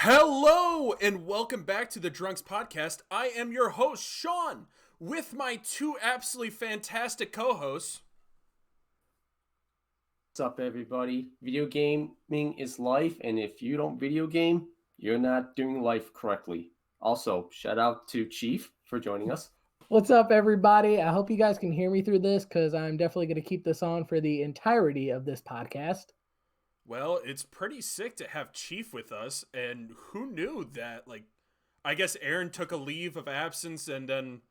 Hello and welcome back to the DRUNKS podcast. I am your host, Sean, with my two absolutely fantastic co-hosts. What's up, everybody? Video gaming is life, and if you don't video game, you're not doing life correctly. Also, shout out to Chief for joining us. What's up, everybody? I hope you guys can hear me through this because I'm definitely going to keep this on for the entirety of this podcast. Well, it's pretty sick to have Chief with us, and who knew that, I guess Aaron took a leave of absence, and then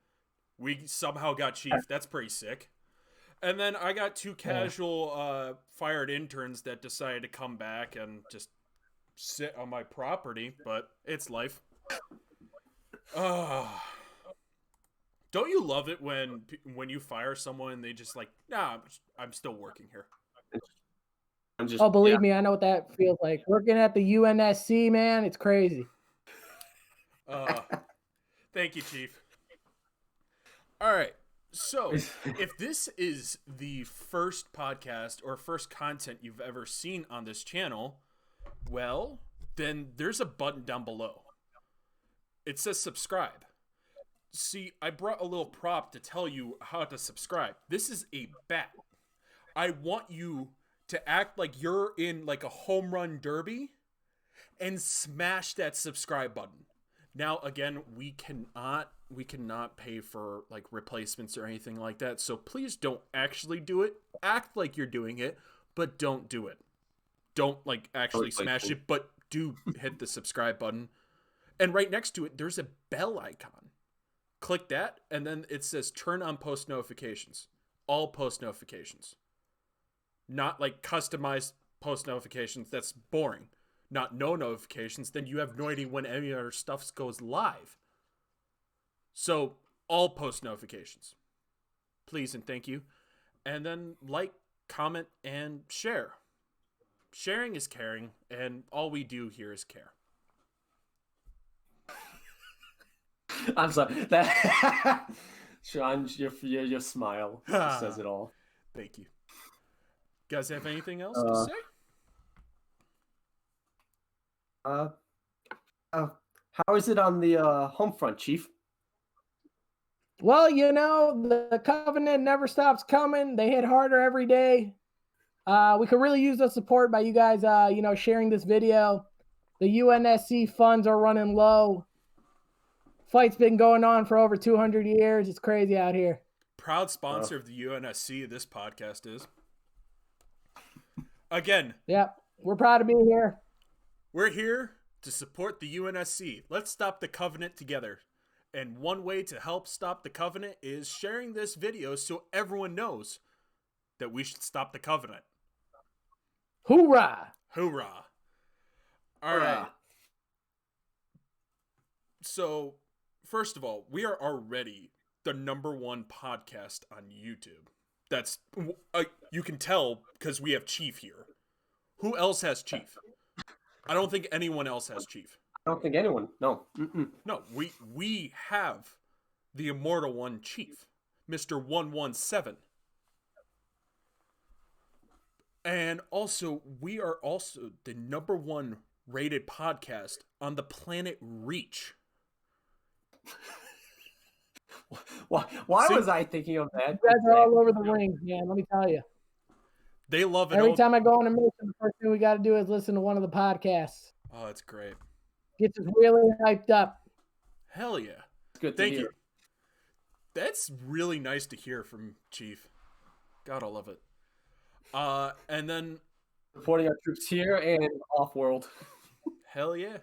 we somehow got Chief. That's pretty sick. And then I got two casual fired interns that decided to come back and just sit on my property, but it's life. Don't you love it when you fire someone and they just nah, I'm still working here. Believe me, I know what that feels like. Working at the UNSC, man, it's crazy. Thank you, Chief. All right. So, if this is the first podcast or first content you've ever seen on this channel, well, then there's a button down below. It says subscribe. See, I brought a little prop to tell you how to subscribe. This is a bat. I want you to act like you're in a home run derby and smash that subscribe button. Now, again, we cannot pay for replacements or anything like that. So please don't actually do it. Act like you're doing it, but don't do it. Don't actually smash it, but do hit the subscribe button. And right next to it, there's a bell icon. Click that, and then it says turn on post notifications. All post notifications. Not customized post notifications. That's boring. Not no notifications. Then you have no idea when any other stuff goes live. So all post notifications. Please and thank you. And then comment, and share. Sharing is caring, and all we do here is care. I'm sorry. That Sean, your smile says it all. Thank you. Guys have anything else to say? How is it on the home front, Chief? Well, the Covenant never stops coming. They hit harder every day. We could really use the support by you guys, sharing this video. The UNSC funds are running low. Fight's been going on for over 200 years. It's crazy out here. Proud sponsor of the UNSC, this podcast is. Again. Yep, we're proud to be here. We're here to support the UNSC. Let's stop the Covenant together. And one way to help stop the Covenant is sharing this video so everyone knows that we should stop the Covenant. Hoorah! Hoorah. All right. So, first of all, we are already the #1 podcast on YouTube. That's you can tell because we have Chief here. Who else has Chief? I don't think anyone else has Chief. I don't think anyone. No. No, we have the immortal one, Chief, Mr. 117. And also, we are also the #1 rated podcast on the planet Reach. Why was I thinking of that? You guys are all over the ring, man. Let me tell you. They love it. Every time I go on a mission, the first thing we got to do is listen to one of the podcasts. Oh, that's great. Gets us really hyped up. Hell yeah. Good. Thank you. That's really nice to hear from Chief. God, I love it. And then supporting our troops here and off-world. Hell yeah.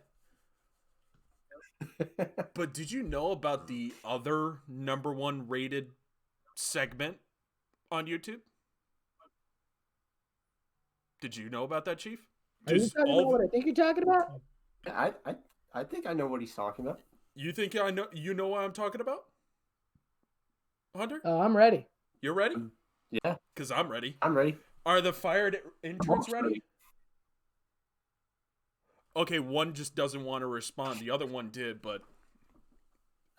But did you know about the other #1 rated segment on YouTube? Did you know about that, Chief? Are you talking about what I think you're talking about? I think I know what he's talking about. You think I know? You know what I'm talking about, Hunter? Oh, I'm ready. You're ready? Yeah. Because I'm ready. I'm ready. Are the fired interns ready? Okay, one just doesn't want to respond. The other one did, but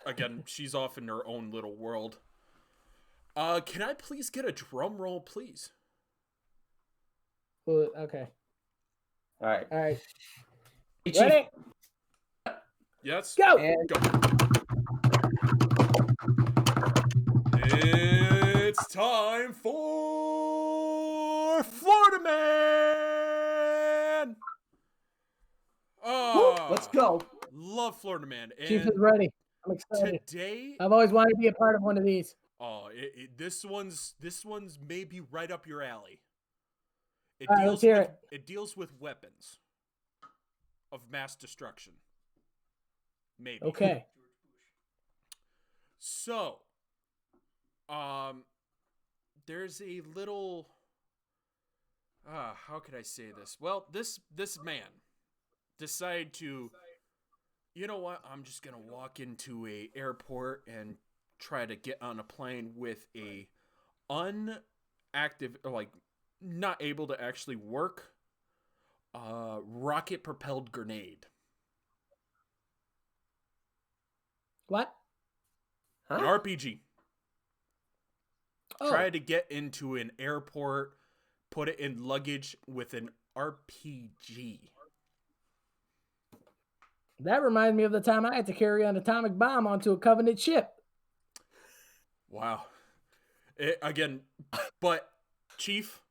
again, she's off in her own little world. Can I please get a drum roll, please? Okay. All right. All right. Hey, Ready? Yes. Go. And Go. It's time for Florida Man. let's go. Love Florida Man. Chief is And ready. I'm excited. today, I've always wanted to be a part of one of these. this one's maybe right up your alley. It All right, let's hear it. It deals with weapons of mass destruction. Maybe. Okay. So, there's a little. How could I say this? Well, this man decided to, you know what? I'm just gonna walk into a airport and try to get on a plane with a unactive, or like not able to actually work, rocket propelled grenade. What? Huh? An RPG. Oh, Try to get into an airport, put it in luggage with an RPG. that reminds me of the time I had to carry an atomic bomb onto a Covenant ship. Wow. But Chief,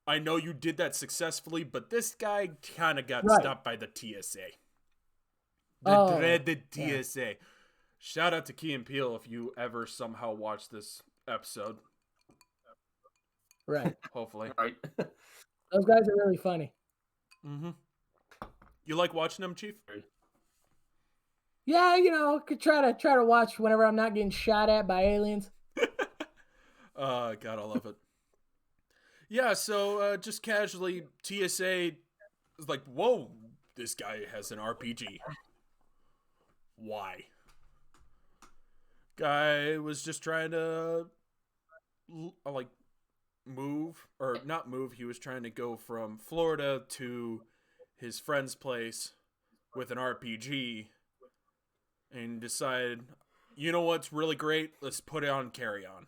I know you did that successfully, but this guy kind of got stopped by the TSA. The dreaded TSA. Shout out to Key and Peele if you ever somehow watch this episode. Right. Hopefully. Right. Those guys are really funny. Mm-hmm. You like watching them, Chief? Yeah, could try to watch whenever I'm not getting shot at by aliens. God, I love it. Yeah, so just casually, TSA is like, whoa, this guy has an RPG. Why? Guy was just trying to, like, move, or not move, he was trying to go from Florida to his friend's place with an RPG and decided, you know what's really great? Let's put it on carry-on.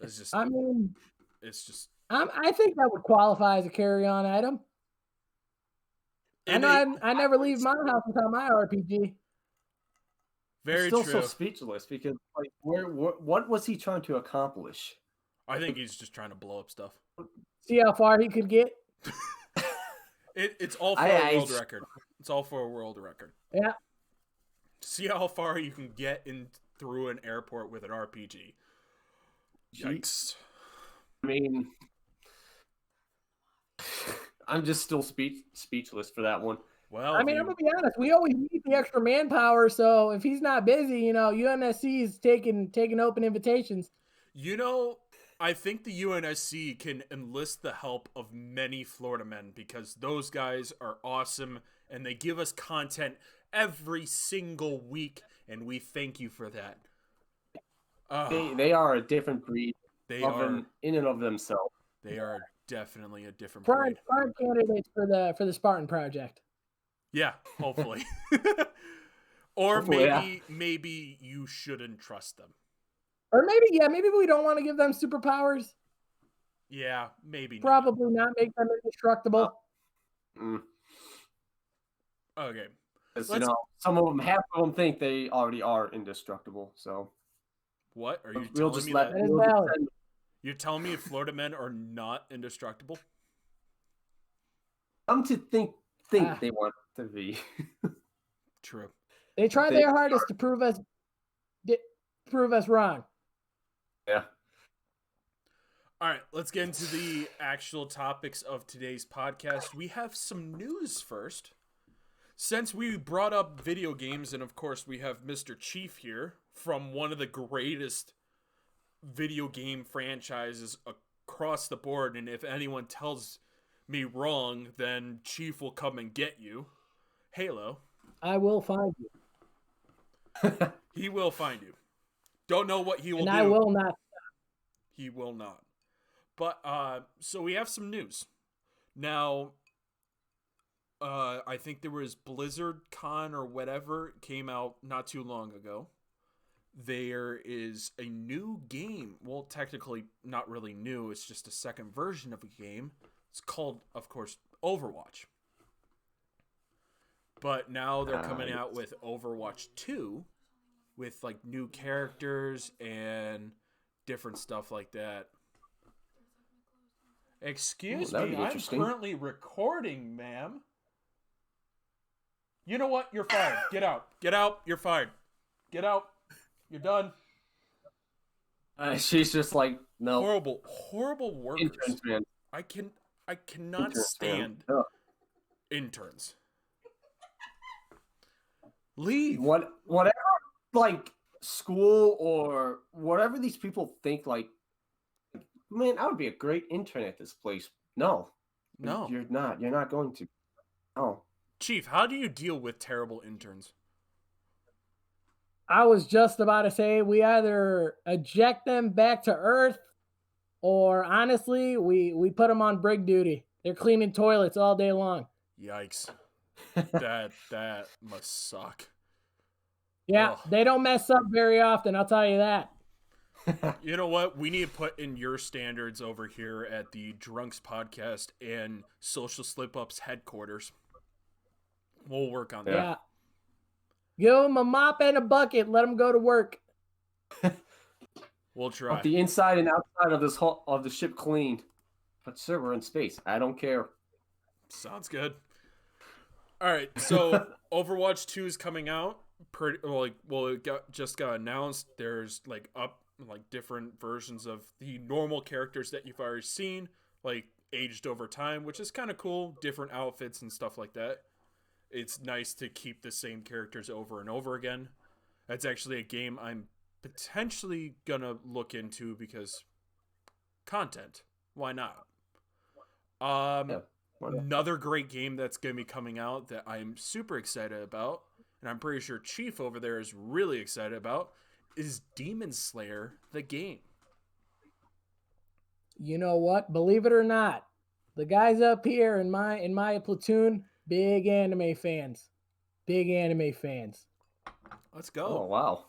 It's just, I mean, it's just. I think that would qualify as a carry-on item. I never leave my house without my RPG. Very I'm still true. so speechless because, like, what was he trying to accomplish? I think he's just trying to blow up stuff. See how far he could get. It's all for a world record. It's all for a world record. Yeah. See how far you can get in through an airport with an RPG. Yikes. I mean, I'm just still speechless for that one. Well, I mean, I'm gonna be honest. We always need the extra manpower, so if he's not busy, UNSC is taking open invitations. I think the UNSC can enlist the help of many Florida men because those guys are awesome and they give us content every single week, and we thank you for that. They are a different breed. They are in and of themselves. They are definitely a different Prime breed. candidates for the Spartan Project. Yeah, hopefully. Or maybe you shouldn't trust them. Or maybe we don't want to give them superpowers. Yeah, maybe Probably not make them indestructible. Okay. Some of them, half of them think they already are indestructible. So what are you we'll telling just me? let that is valid. You're telling me Florida men are not indestructible? Some to think they want to be. True. They try their hardest to prove us wrong. Yeah. All right, let's get into the actual topics of today's podcast. We have some news first. Since we brought up video games, and of course we have Mr. Chief here from one of the greatest video game franchises across the board, and if anyone tells me wrong, then Chief will come and get you. Halo. I will find you. He will find you. Don't know what he will do. And I will not. He will not. But, so we have some news. Now, I think there was Blizzard Con or whatever came out not too long ago. There is a new game. Well, technically not really new. It's just a second version of a game. It's called, of course, Overwatch. But now they're coming out with Overwatch 2 with like new characters and different stuff like that. Excuse me, I'm currently recording, ma'am. You know what? You're fired. Get out. Get out. You're fired. Get out. You're done. She's just like, no. Horrible workers. Interns, man. I cannot stand interns. Leave. Whatever, like, school or whatever these people think, like, man, I would be a great intern at this place. No. You're not. You're not going to. No. Chief, how do you deal with terrible interns? I was just about to say we either eject them back to Earth, or honestly, we put them on brig duty. They're cleaning toilets all day long. Yikes. that must suck. Yeah, Ugh. They don't mess up very often, I'll tell you that. You know what? We need to put in your standards over here at the Drunks podcast and Social Slip-Ups headquarters. We'll work on that. Yeah. Give them a mop and a bucket. Let them go to work. We'll try. The inside and outside of the ship cleaned. But sir, we're in space. I don't care. Sounds good. All right, so Overwatch 2 is coming out. Just got announced. There's different versions of the normal characters that you've already seen, like aged over time, which is kind of cool. Different outfits and stuff like that. It's nice to keep the same characters over and over again. That's actually a game I'm potentially gonna look into because content. Why not? Another great game that's gonna be coming out that I'm super excited about, and I'm pretty sure Chief over there is really excited about, is Demon Slayer, the game. You know what? Believe it or not, the guys up here in my platoon, big anime fans. Big anime fans. Let's go. Oh, wow.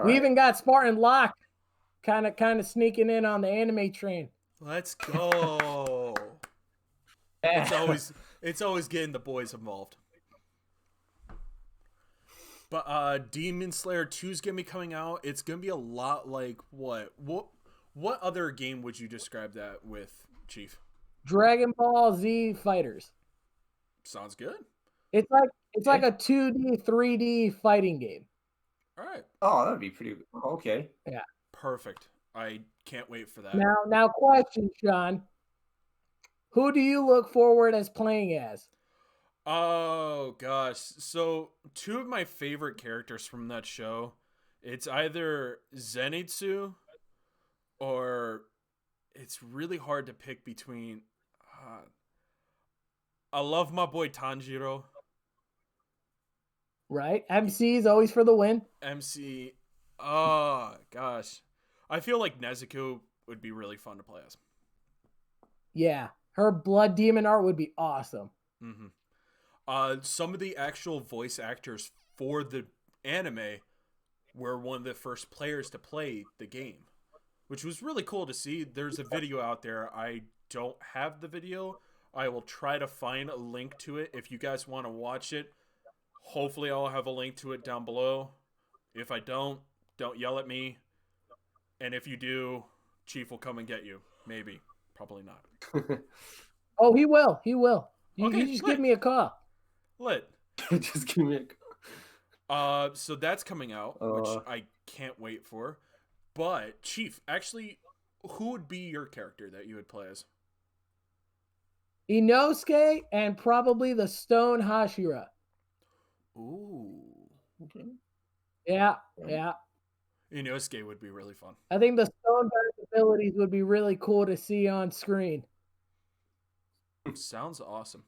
We even got Spartan Locke kind of sneaking in on the anime train. Let's go. It's always getting the boys involved. But Demon Slayer 2 is going to be coming out. It's going to be a lot like what other game would you describe that with, Chief? Dragon Ball Z Fighters. Sounds good. It's like a 2D, 3D fighting game. All right. Oh, that'd be pretty. Okay. Yeah. Perfect. I can't wait for that. Now, question, Sean. Who do you look forward as playing as? Oh gosh. So 2 of my favorite characters from that show, it's either Zenitsu or it's really hard to pick between. I love my boy Tanjiro. Right? MC is always for the win. MC. Oh gosh. I feel like Nezuko would be really fun to play as. Yeah. Her blood demon art would be awesome. Mm-hmm. Some of the actual voice actors for the anime were one of the first players to play the game, which was really cool to see. There's a video out there. I don't have the video. I will try to find a link to it. If you guys want to watch it, hopefully I'll have a link to it down below. If I don't yell at me. And if you do, Chief will come and get you. Maybe. Probably not. Oh, he will. He will. You just lit. give me a call. Lit. Just give me a call. So that's coming out, which I can't wait for. But, Chief, actually, who would be your character that you would play as? Inosuke and probably the Stone Hashira. Ooh. Okay. Yeah. Inosuke would be really fun. I think the Stone abilities would be really cool to see on screen. Sounds awesome.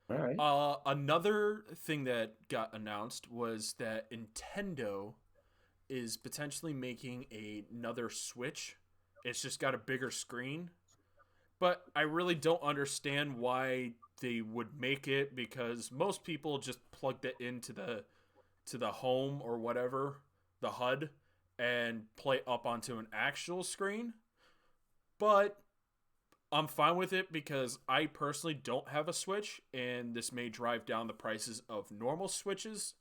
All right. Another thing that got announced was that Nintendo is potentially making another Switch. It's just got a bigger screen. But I really don't understand why they would make it, because most people just plugged it into the home or whatever, the HUD, and play up onto an actual screen. But I'm fine with it because I personally don't have a Switch, and this may drive down the prices of normal Switches,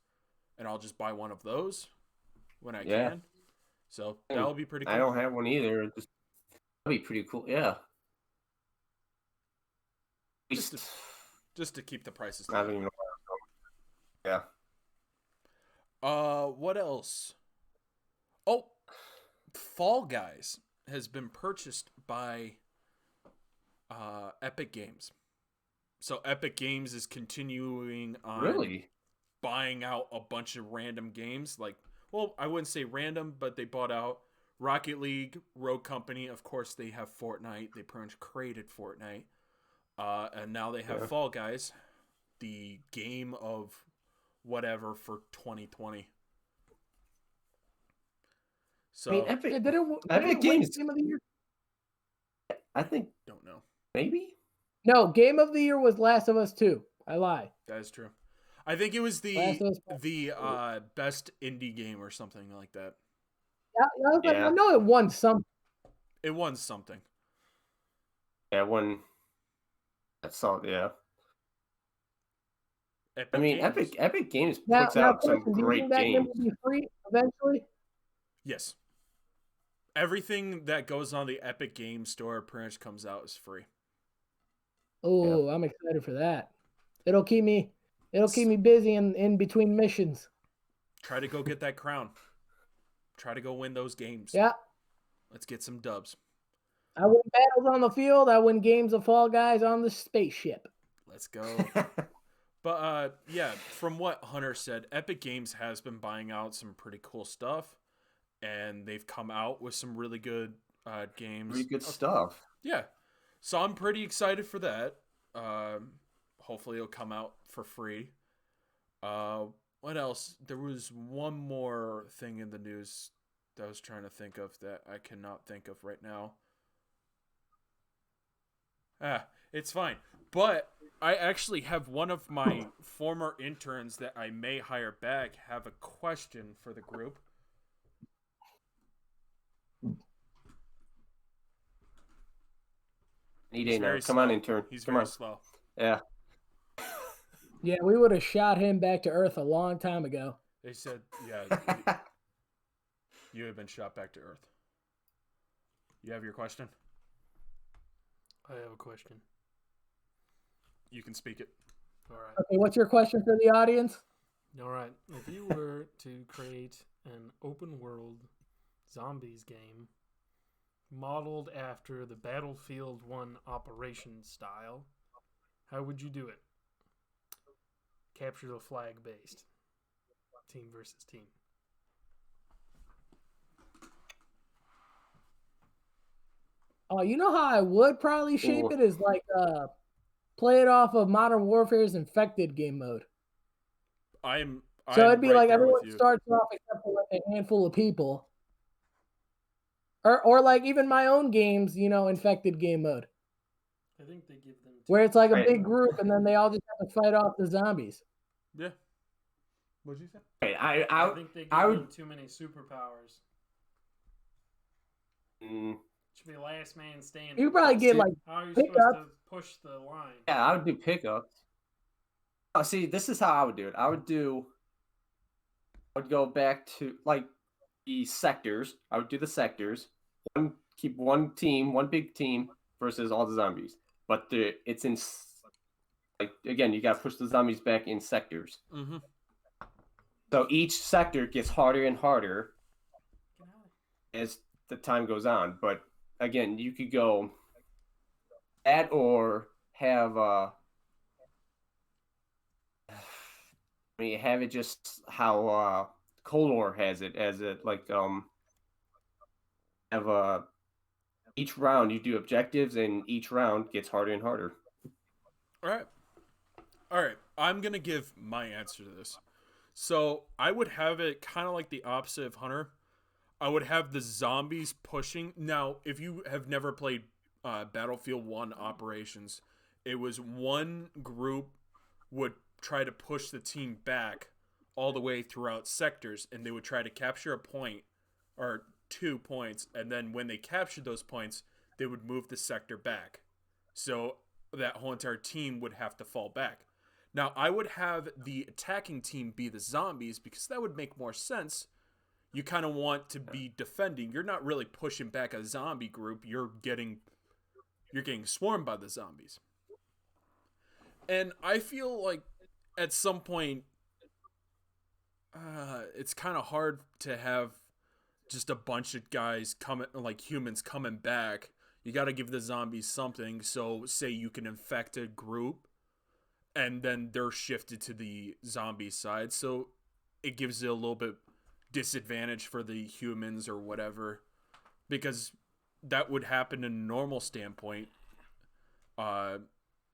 and I'll just buy one of those when I can. So that would be pretty cool. I don't have one either. That'd be pretty cool. Yeah. Just to keep the prices I down. don't even know. Yeah. What else? Oh, Fall Guys has been purchased by Epic Games. So Epic Games is continuing on buying out a bunch of random games. Like, well, I wouldn't say random, but they bought out Rocket League, Rogue Company. Of course, they have Fortnite. They pretty much created Fortnite. And now they have Fall Guys, the game of whatever for 2020. So I mean, Epic Games Game of the Year. I think. Don't know. Maybe. No, Game of the Year was Last of Us 2. I lie. That is true. I think it was the best indie game or something like that. I know it won something. It won something. Yeah, it won. That's all. Yeah. Epic Games puts out some great games. Game will be free eventually. Yes. Everything that goes on the Epic Games Store pretty much comes out as free. Oh, I'm excited for that. It'll keep me busy in between missions. Try to go get that crown. Try to go win those games. Yeah. Let's get some dubs. I win battles on the field. I win games of Fall Guys on the spaceship. Let's go. But yeah, from what Hunter said, Epic Games has been buying out some pretty cool stuff, and they've come out with some really good games. Really good stuff. Yeah. So I'm pretty excited for that. Hopefully it'll come out for free. What else? There was one more thing in the news that I was trying to think of that I cannot think of right now. It's fine. But I actually have one of my former interns that I may hire back have a question for the group. Come on, intern. He's very slow. Yeah. Yeah, we would have shot him back to Earth a long time ago. They said, yeah, you have been shot back to Earth. You have your question? I have a question. You can speak it. All right. Okay, what's your question for the audience? All right. If you were to create an open world zombies game modeled after the Battlefield 1 operation style, how would you do it? Capture the flag based. Team versus team. You know how I would probably shape it is like play it off of Modern Warfare's infected game mode. So it'd be right like everyone you. starts off except for like a handful of people. Or like even my own games, infected game mode. I think they give them where it's like a big group and then they all just have to fight off the zombies. Yeah. What'd you say? Hey, I think they give them too many superpowers. Should be last man standing. You probably get like how are you supposed to push the line? Yeah, I would do pickups. Oh, see, this is how I would do it. I would go back to like the sectors. I would do the sectors. Keep one team, one big team versus all the zombies. But it's in like again, you got to push the zombies back in sectors. Mm-hmm. So each sector gets harder and harder as the time goes on. But again, you could go that or have have it just how Cold War has it, as it like have each round you do objectives and each round gets harder and harder. All right. I'm gonna give my answer to this. So I would have it kind of like the opposite of Hunter. I would have the zombies pushing. Now, if you have never played Battlefield 1 Operations, it was one group would try to push the team back all the way throughout sectors, and they would try to capture a point or 2 points, and then when they captured those points, they would move the sector back. So that whole entire team would have to fall back. Now, I would have the attacking team be the zombies because that would make more sense. You kind of want to be defending. You're not really pushing back a zombie group. You're getting swarmed by the zombies. And I feel like at some point, it's kind of hard to have just a bunch of guys coming, like humans coming back. You got to give the zombies something. So, say you can infect a group, and then they're shifted to the zombie side. So, it gives it a little bit disadvantage for the humans or whatever, because that would happen in a normal standpoint.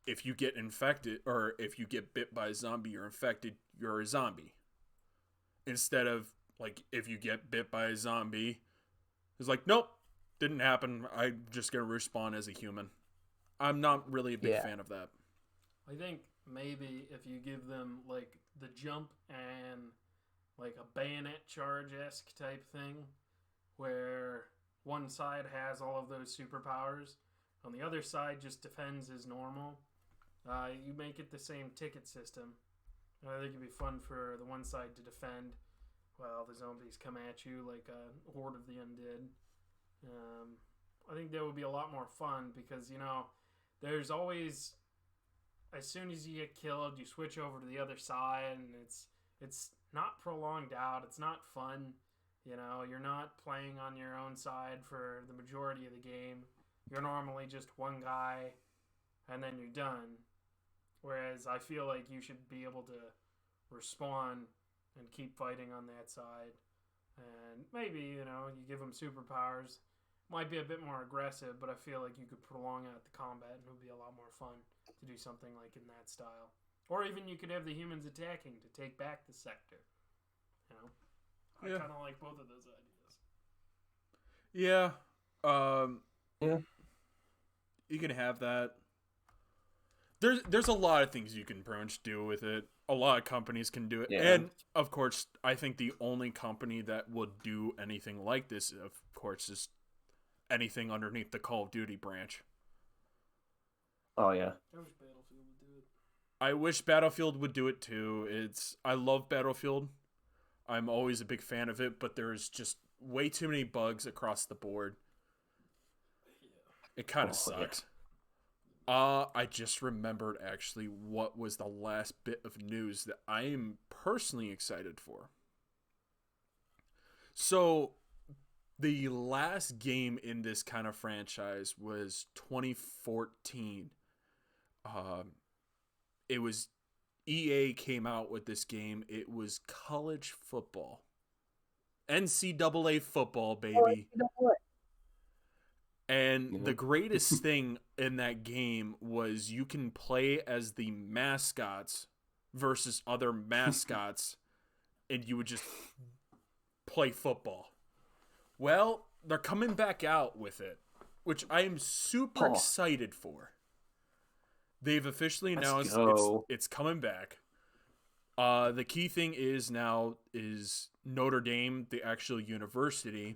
If you get infected, or if you get bit by a zombie, you're infected, you're a zombie. Instead of, like, if you get bit by a zombie, it's like, nope, didn't happen. I'm just going to respawn as a human. I'm not really a big fan of that. I think maybe if you give them, like, the jump and, like, a bayonet charge-esque type thing, where one side has all of those superpowers, on the other side just defends as normal, you make it the same ticket system. I think it'd be fun for the one side to defend while the zombies come at you like a horde of the undead. I think that would be a lot more fun because, you know, there's always, as soon as you get killed, you switch over to the other side, and it's not prolonged out. It's not fun. You know, you're not playing on your own side for the majority of the game. You're normally just one guy, and then you're done. Whereas I feel like you should be able to respawn and keep fighting on that side. And maybe, you know, you give them superpowers. Might be a bit more aggressive, but I feel like you could prolong out the combat and it would be a lot more fun to do something like in that style. Or even you could have the humans attacking to take back the sector. You know? I kind of like both of those ideas. Yeah. Yeah. You can have that. There's a lot of things you can pretty much do with it. A lot of companies can do it. Yeah. And, of course, I think the only company that would do anything like this, of course, is anything underneath the Call of Duty branch. Oh, yeah. I wish Battlefield would do it. I wish Battlefield would do it, too. I love Battlefield. I'm always a big fan of it, but there's just way too many bugs across the board. It kind of sucks. Yeah. I just remembered, actually, what was the last bit of news that I am personally excited for. So, the last game in this kind of franchise was 2014. It was EA came out with this game. It was college football. NCAA football, baby. And the greatest thing in that game was you can play as the mascots versus other mascots, and you would just play football. Well, they're coming back out with it, which I am super excited for. They've officially announced it's coming back. The key thing is now is Notre Dame, the actual university,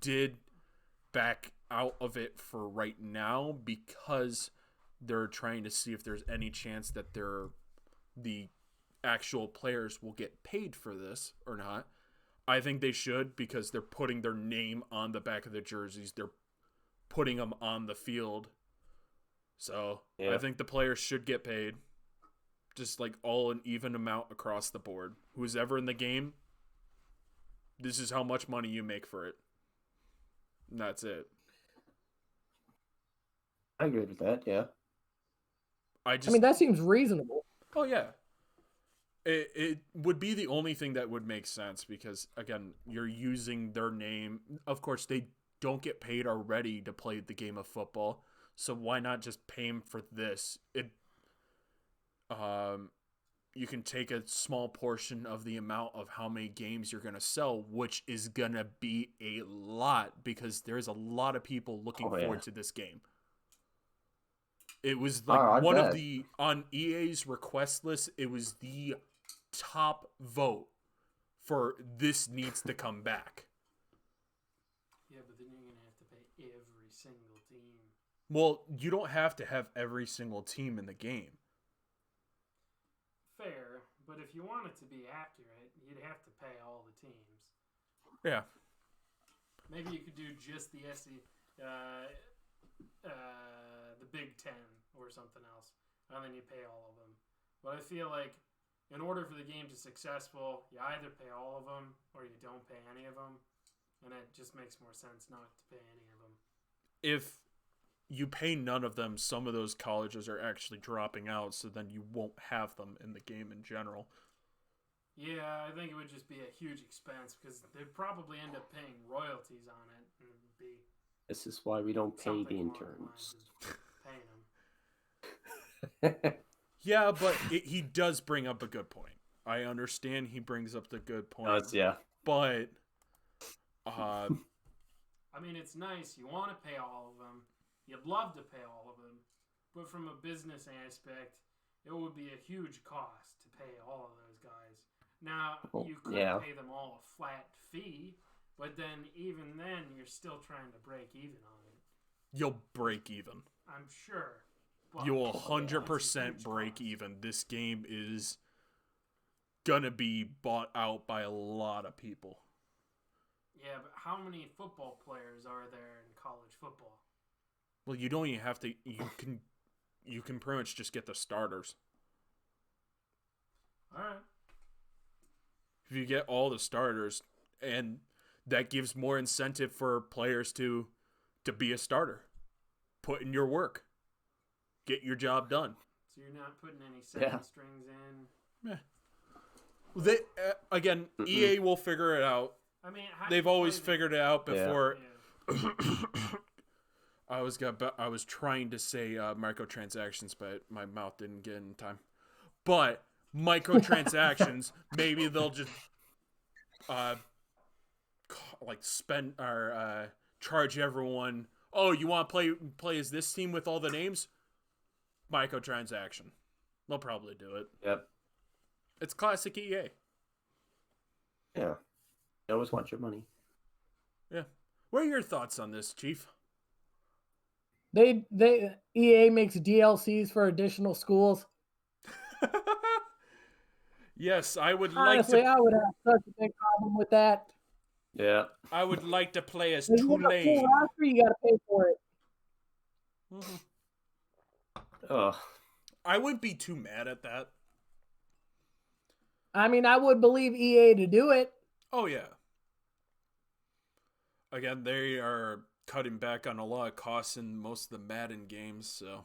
did back out of it for right now because they're trying to see if there's any chance that the actual players will get paid for this or not. I think they should because they're putting their name on the back of the jerseys. They're putting them on the field. So I think the players should get paid. Just like all an even amount across the board. Who's ever in the game, this is how much money you make for it. And that's it. I agree with that, yeah. I mean, that seems reasonable. Oh, yeah. It would be the only thing that would make sense because, again, you're using their name. Of course, they don't get paid already to play the game of football, so why not just pay them for this? You can take a small portion of the amount of how many games you're going to sell, which is going to be a lot because there's a lot of people looking forward to this game. It was like one of the, on EA's request list, it was the top vote for this needs to come back. Yeah, but then you're going to have to pay every single team Well, you don't have to have every single team in the game. Fair, but if you want it to be accurate, you'd have to pay all the teams. Yeah. Maybe you could do just the the Big Ten or something else, and then you pay all of them. But I feel like in order for the game to be successful, you either pay all of them or you don't pay any of them, and it just makes more sense not to pay any of them. If you pay none of them, some of those colleges are actually dropping out, so then you won't have them in the game in general. Yeah, I think it would just be a huge expense because they'd probably end up paying royalties on it, and it would be. This is why we don't pay the something along the interns. lines of paying them. Yeah, but he does bring up a good point. I understand he brings up the good point. Yeah. But, I mean, it's nice. You want to pay all of them. You'd love to pay all of them. But from a business aspect, it would be a huge cost to pay all of those guys. Now, you could pay them all a flat fee, but then even then, you're still trying to break even on it. You'll break even. I'm sure. You'll 100% break even. This game is gonna be bought out by a lot of people. Yeah, but how many football players are there in college football? Well, you don't even have to. You can pretty much just get the starters. All right. If you get all the starters, and that gives more incentive for players to be a starter, put in your work, get your job done. So you're not putting any second strings in. Yeah. They again, EA will figure it out. I mean, they've always figured it out before. Yeah. I was trying to say microtransactions, but my mouth didn't get in time. But microtransactions, maybe they'll just spend or charge everyone. Oh, you want to play as this team with all the names? Microtransaction. They'll probably do it. Yep. It's classic EA. Yeah. You always want your money. Yeah. What are your thoughts on this, Chief? They EA makes DLCs for additional schools. Yes, I would Honestly, like to. I would have such a big problem with that. Yeah. I would like to play as When you have a full Tulane. roster, you got to pay for it. Mm-hmm. Ugh. I wouldn't be too mad at that. I mean, I would believe EA to do it. Oh, yeah. Again, they are cutting back on a lot of costs in most of the Madden games, so.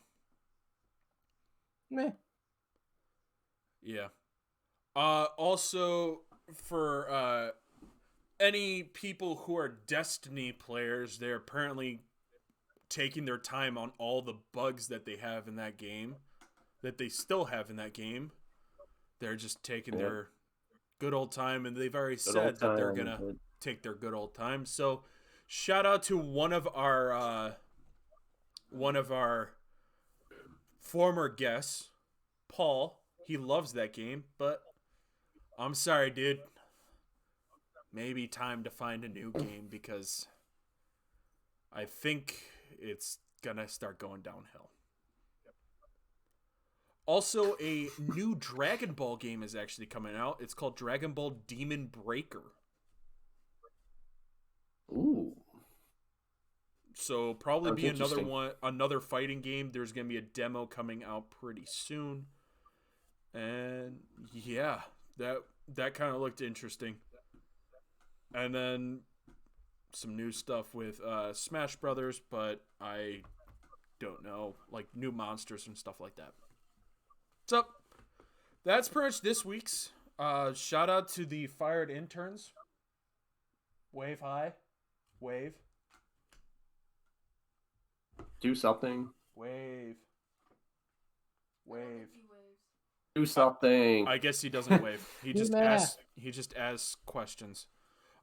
Meh. Yeah. Also, for any people who are Destiny players, they're apparently taking their time on all the bugs that they have in that game, that they still have in that game. They're just taking their good old time, and they've already said that they're going to take their good old time. So, shout out to one of our former guests, Paul. He loves that game, but I'm sorry, dude. Maybe time to find a new game because I think it's gonna start going downhill. Also, a new Dragon Ball game is actually coming out. It's called Dragon Ball Demon Breaker. Ooh. So probably be Sounds another fighting game. There's gonna be a demo coming out pretty soon. And yeah, that kind of looked interesting. And then some new stuff with Smash Brothers, but I don't know, like new monsters and stuff like that. So that's pretty much this week's. Shout out to the fired interns. Wave high. Wave. Do something. Wave. Wave. Do something. I guess he doesn't wave. He just asks questions.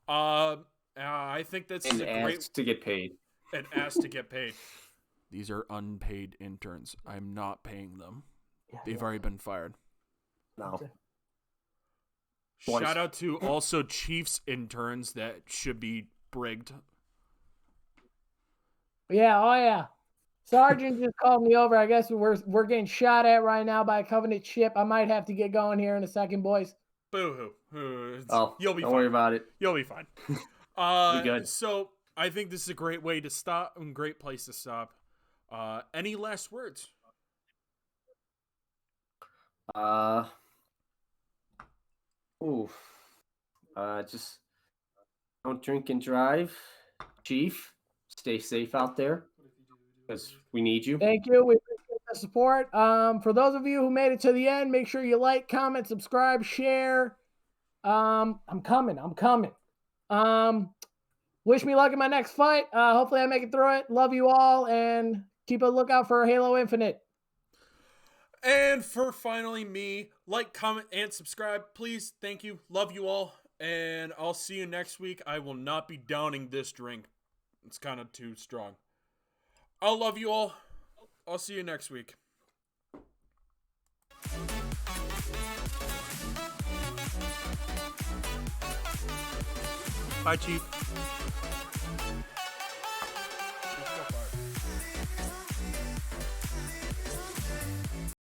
I think that's and a great to get paid. and ask to get paid. These are unpaid interns. I'm not paying them. They've already been fired. No. Shout out to also Chiefs interns that should be brigged. Yeah, oh yeah. Sergeant just called me over. I guess we're getting shot at right now by a Covenant ship. I might have to get going here in a second, boys. Boo-hoo. You'll be fine. Don't worry about it. You'll be fine. Be good. So I think this is a great way to stop and great place to stop. Any last words? Just don't drink and drive. Chief, stay safe out there because we need you. Thank you. We appreciate the support. For those of you who made it to the end, make sure you like, comment, subscribe, share. I'm coming. Wish me luck in my next fight. Hopefully I make it through it. Love you all, and keep a lookout for Halo Infinite. And for finally me, like, comment, and subscribe, please. Thank you. Love you all. And I'll see you next week. I will not be downing this drink. It's kind of too strong. I'll love you all. I'll see you next week. Bye, Chief.